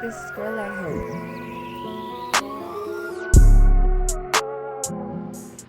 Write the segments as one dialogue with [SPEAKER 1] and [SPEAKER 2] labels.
[SPEAKER 1] This girl at home.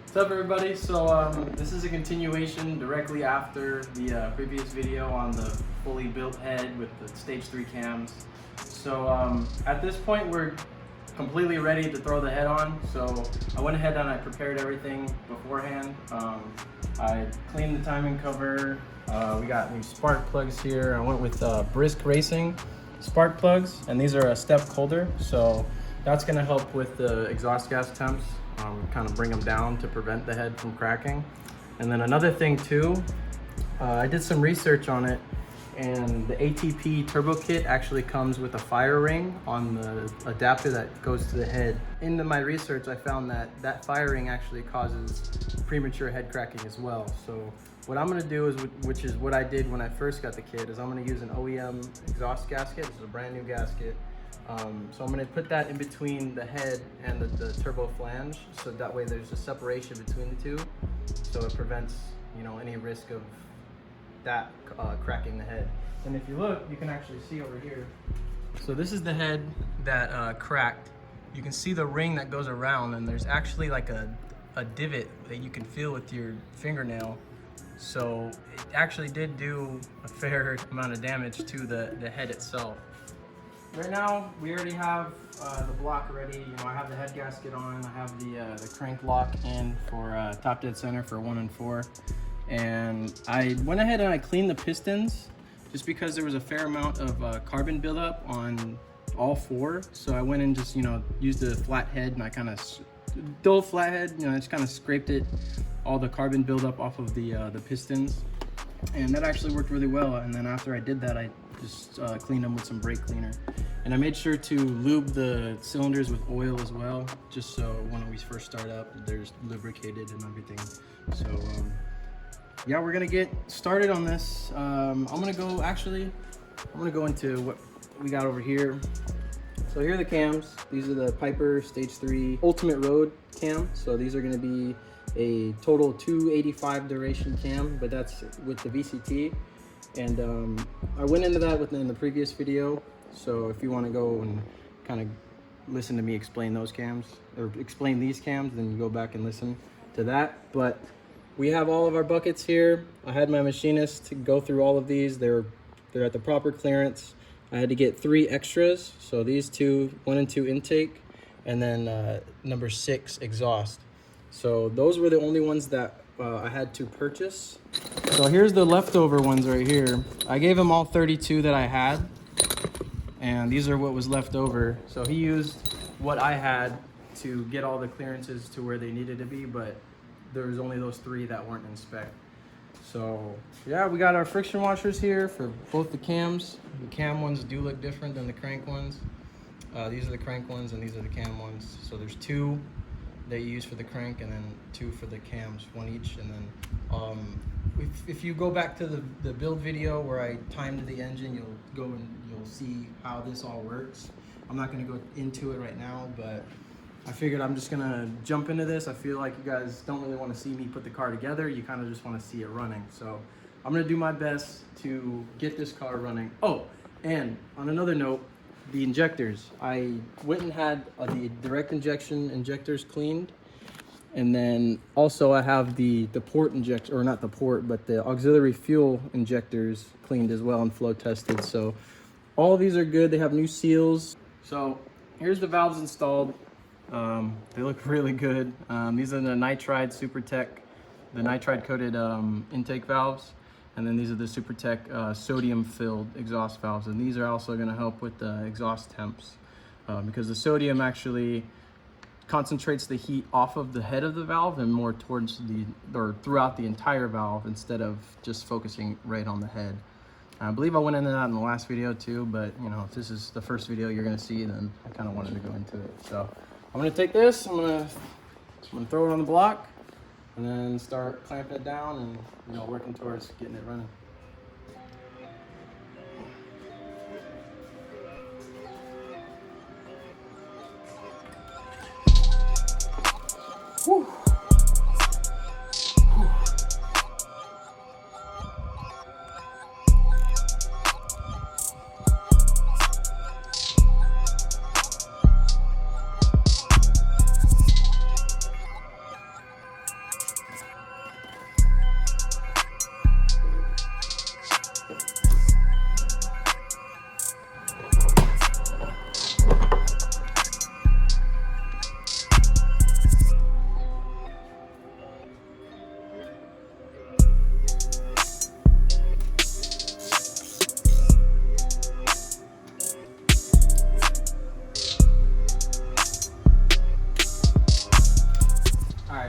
[SPEAKER 2] What's up, everybody? So this is a continuation directly after the previous video on the fully built head with the stage 3 cams. So at this point we're completely ready to throw the head on. So I went ahead and I prepared everything beforehand. I cleaned the timing cover. We got new spark plugs here. I went with Brisk Racing spark plugs, and these are a step colder. So that's gonna help with the exhaust gas temps. Kind of bring them down to prevent the head from cracking. And then another thing too, I did some research on it, and the ATP turbo kit actually comes with a fire ring on the adapter that goes to the head. In my research, I found that that fire ring actually causes premature head cracking as well. So what I'm gonna do is, which is what I did when I first got the kit, is I'm gonna use an OEM exhaust gasket. This is a brand new gasket. So I'm going to put that in between the head and the turbo flange, so that way there's a separation between the two, so it prevents, you know, any risk of that cracking the head. And if you look, you can actually see over here. So this is the head that cracked. You can see the ring that goes around, and there's actually like a divot that you can feel with your fingernail. So it actually did do a fair amount of damage to the head itself. Right now, we already have the block ready. You know, I have the head gasket on. I have the crank lock in for top dead center for 1 and 4. And I went ahead and I cleaned the pistons just because there was a fair amount of carbon buildup on all 4. So I went and just, you know, used a flat head, and I kind of, dull flat head, you know, I just kind of scraped it, all the carbon buildup off of the pistons. And that actually worked really well. And then after I did that, I just cleaned them with some brake cleaner. And I made sure to lube the cylinders with oil as well, just so when we first start up, there's lubricated and everything. So yeah, we're gonna get started on this. I'm gonna go into what we got over here. So here are the cams. These are the Piper Stage 3 Ultimate Road cam. So these are gonna be a total 285 duration cam, but that's with the VCT. And I went into that in the previous video. So if you want to go and kind of listen to me explain those cams, or explain these cams, then you go back and listen to that. But we have all of our buckets here. I had my machinist to go through all of these. They're at the proper clearance. I had to get 3 extras. So these 2, 1 and 2 intake, and then number 6 exhaust. So those were the only ones that I had to purchase. So here's the leftover ones right here. I gave him all 32 that I had, and these are what was left over. So he used what I had to get all the clearances to where they needed to be, but there was only those 3 that weren't in spec. So yeah, we got our friction washers here for both the cams. The cam ones do look different than the crank ones. These are the crank ones and these are the cam ones. So there's 2 that you use for the crank, and then 2 for the cams, 1 each. And then if you go back to the build video where I timed the engine, you'll go and you'll see how this all works. I'm not going to go into it right now, but I figured I'm just going to jump into this. I feel like you guys don't really want to see me put the car together. You kind of just want to see it running. So I'm going to do my best to get this car running. Oh, and on another note, the injectors. I went and had the direct injection injectors cleaned, and then also I have the port injector, or not the port, but the auxiliary fuel injectors cleaned as well and flow tested. So all of these are good. They have new seals. So here's the valves installed. They look really good. These are the nitride SuperTech, the nitride coated intake valves. And then these are the SuperTech sodium filled exhaust valves. And these are also gonna help with the exhaust temps because the sodium actually concentrates the heat off of the head of the valve and more towards throughout the entire valve, instead of just focusing right on the head. I believe I went into that in the last video too, but you know, if this is the first video you're gonna see, then I kind of wanted to go into it. So I'm gonna take this, I'm gonna throw it on the block, and then start clamping it down and, you know, working towards getting it running. Whew.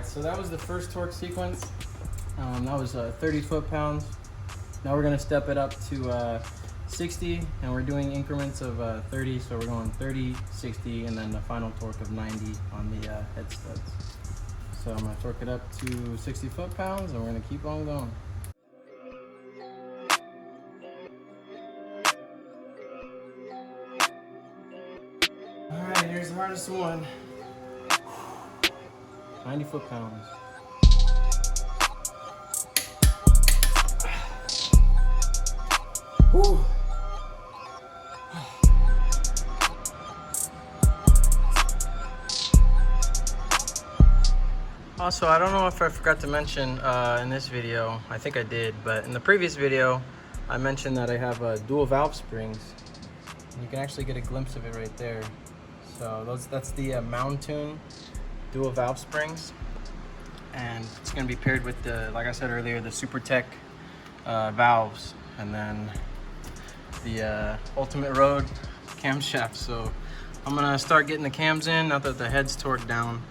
[SPEAKER 2] Alright, so that was the first torque sequence. That was 30 foot-pounds. Now we're going to step it up to 60, and we're doing increments of 30, so we're going 30, 60, and then the final torque of 90 on the head studs. So I'm going to torque it up to 60 foot-pounds, and we're going to keep on going. Alright, here's the hardest one. 90 foot-pounds. Whew. Also, I don't know if I forgot to mention in this video, I think I did, but in the previous video, I mentioned that I have dual valve springs. You can actually get a glimpse of it right there. So that's the Mountoon dual valve springs, and it's going to be paired with the, like I said earlier, the SuperTech valves, and then the Ultimate Road camshaft. So I'm gonna start getting the cams in now that the head's torqued down,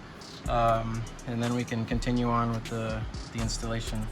[SPEAKER 2] and then we can continue on with the installation.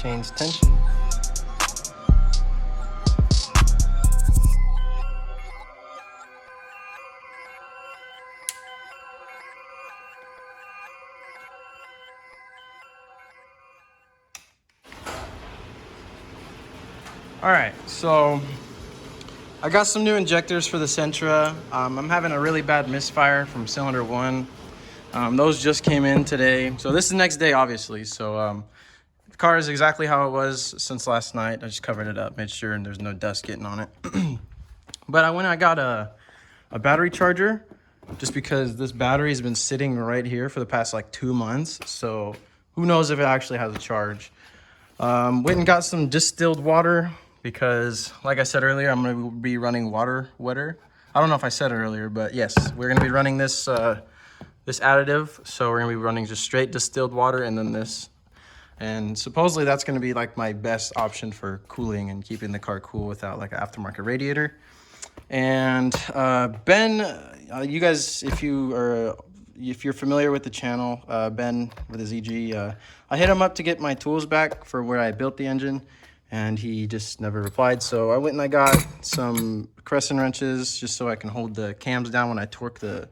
[SPEAKER 2] Change tension. All right, so I got some new injectors for the Sentra. I'm having a really bad misfire from cylinder 1. Those just came in today. So this is the next day, obviously. So the car is exactly how it was since last night. I just covered it up, made sure there's no dust getting on it. But I got a battery charger, just because this battery has been sitting right here for the past like 2 months. So who knows if it actually has a charge. Went and got some distilled water, because like I said earlier, I'm going to be running water wetter. I don't know if I said it earlier, but yes, we're going to be running this this additive. So we're going to be running just straight distilled water and then this. And supposedly that's going to be like my best option for cooling and keeping the car cool without like an aftermarket radiator. And Ben, you guys, if you're familiar with the channel, Ben with his EG, I hit him up to get my tools back for where I built the engine, and he just never replied. So I went and I got some crescent wrenches just so I can hold the cams down when I torque the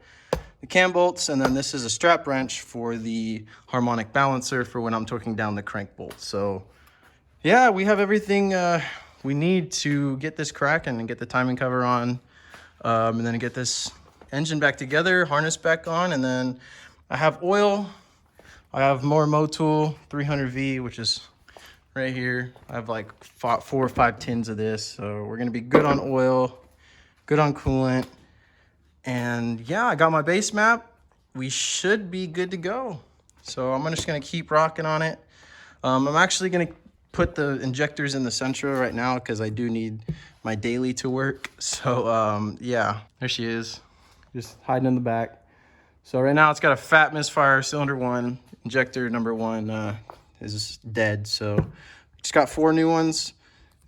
[SPEAKER 2] cam bolts, and then this is a strap wrench for the harmonic balancer for when I'm torquing down the crank bolt. So yeah, we have everything we need to get this cracking and get the timing cover on, and then get this engine back together, harness back on, and then I have oil. I have more Motul 300V, which is right here. I have like 4 or 5 tins of this, so we're gonna be good on oil, good on coolant. And yeah, I got my base map. We should be good to go. So I'm just gonna keep rocking on it. I'm actually gonna put the injectors in the Sentra right now because I do need my daily to work. So yeah, there she is, just hiding in the back. So right now it's got a fat misfire. Cylinder 1, injector number 1 is dead. So just got 4 new ones,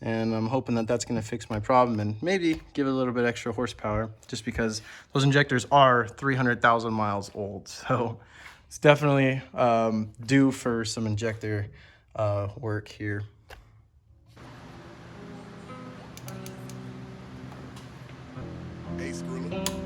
[SPEAKER 2] and I'm hoping that that's going to fix my problem and maybe give it a little bit extra horsepower, just because those injectors are 300,000 miles old. So it's definitely due for some injector work here.
[SPEAKER 3] Hey, Skrilla.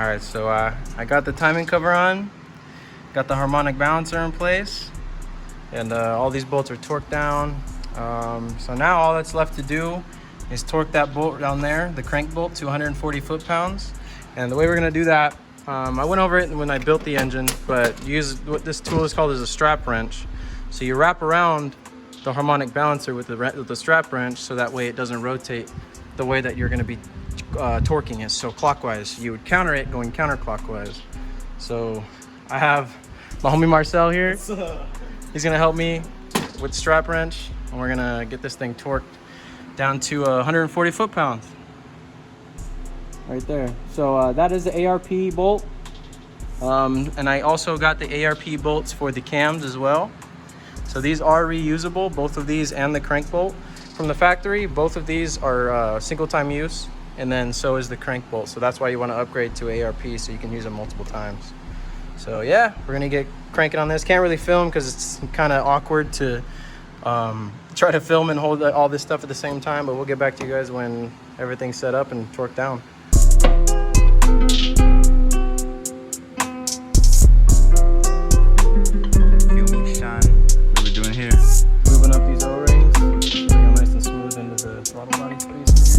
[SPEAKER 2] Alright, so I got the timing cover on, got the harmonic balancer in place, and all these bolts are torqued down. So now all that's left to do is torque that bolt down there, the crank bolt, to 140 foot-pounds. And the way we're gonna do that, I went over it when I built the engine, but use what this tool is called is a strap wrench. So you wrap around the harmonic balancer with the strap wrench, so that way it doesn't rotate the way that you're gonna be torquing it. So clockwise, you would counter it going counterclockwise. So I have my homie Marcel here. He's gonna help me with strap wrench, and we're gonna get this thing torqued down to 140 foot-pounds. Right there. So that is the ARP bolt. And I also got the ARP bolts for the cams as well. So these are reusable, both of these and the crank bolt. From the factory, both of these are single-time use, and then so is the crank bolt. So that's why you want to upgrade to ARP so you can use them multiple times. So yeah, we're gonna get cranking on this. Can't really film because it's kind of awkward to try to film and hold all this stuff at the same time, but we'll get back to you guys when everything's set up and torqued down. Moving up these O-rings, bring them nice and smooth into the throttle body space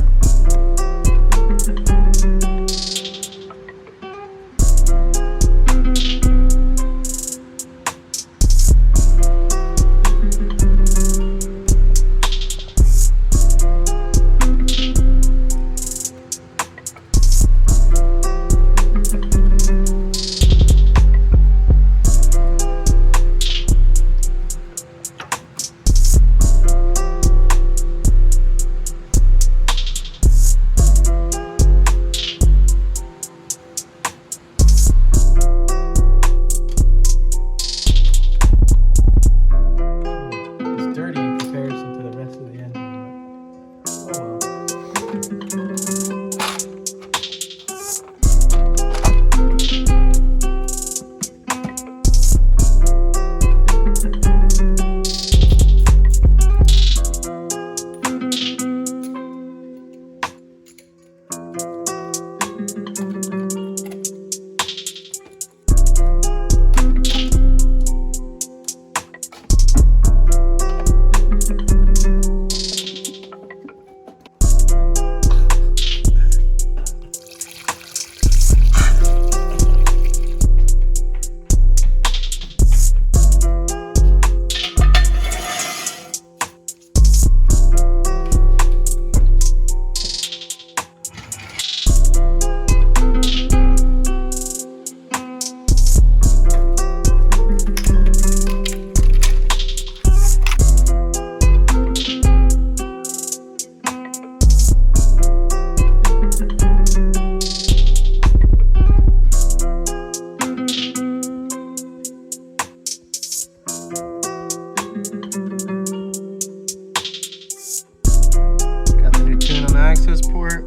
[SPEAKER 2] access port.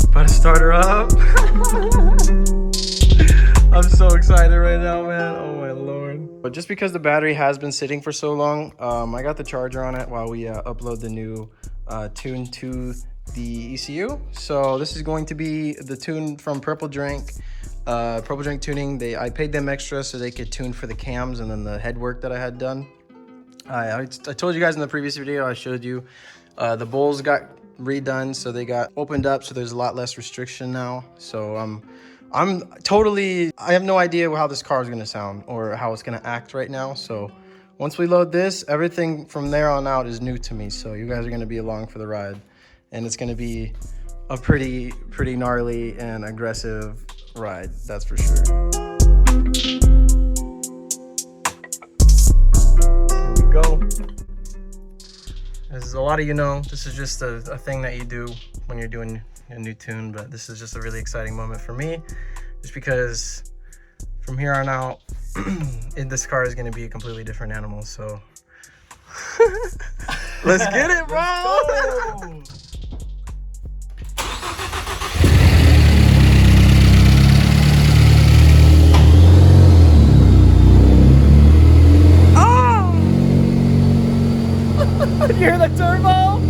[SPEAKER 2] About to start her up. I'm so excited right now, man. Oh my lord. But just because the battery has been sitting for so long, I got the charger on it while we upload the new tune to the ECU. So this is going to be the tune from Purple Drink. Purple Drink Tuning, I paid them extra so they could tune for the cams and then the head work that I had done. I told you guys in the previous video, I showed you the bowls got redone, so they got opened up, so there's a lot less restriction now. So I have no idea how this car is going to sound or how it's going to act right now. So once we load this, everything from there on out is new to me. So you guys are going to be along for the ride, and it's going to be a pretty gnarly and aggressive ride, that's for sure. Here we go. As a lot of you know, this is just a thing that you do when you're doing a new tune, but this is just a really exciting moment for me, just because from here on out, this car is going to be a completely different animal. So let's get it, bro. You hear the turbo?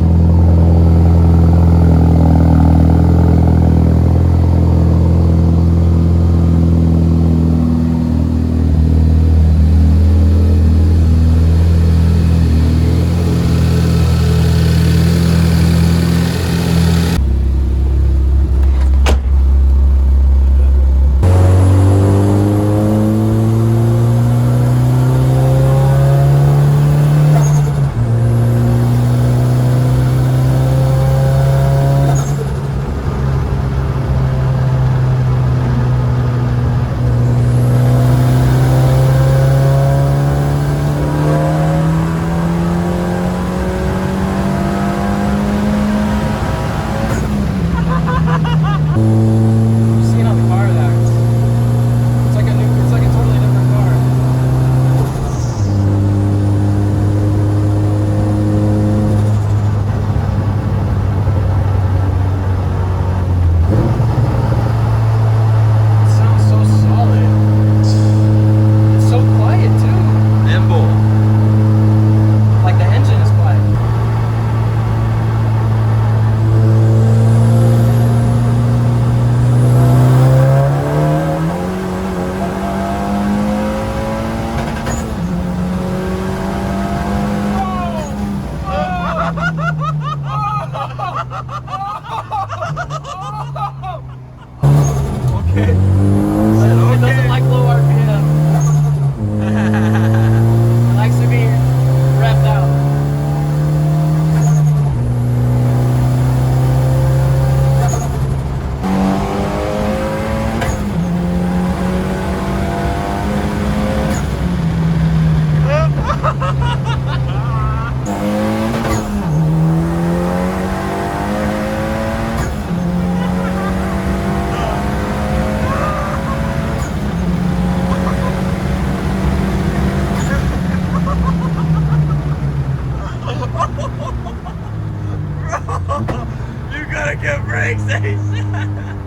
[SPEAKER 2] gotta get brakes, Ace.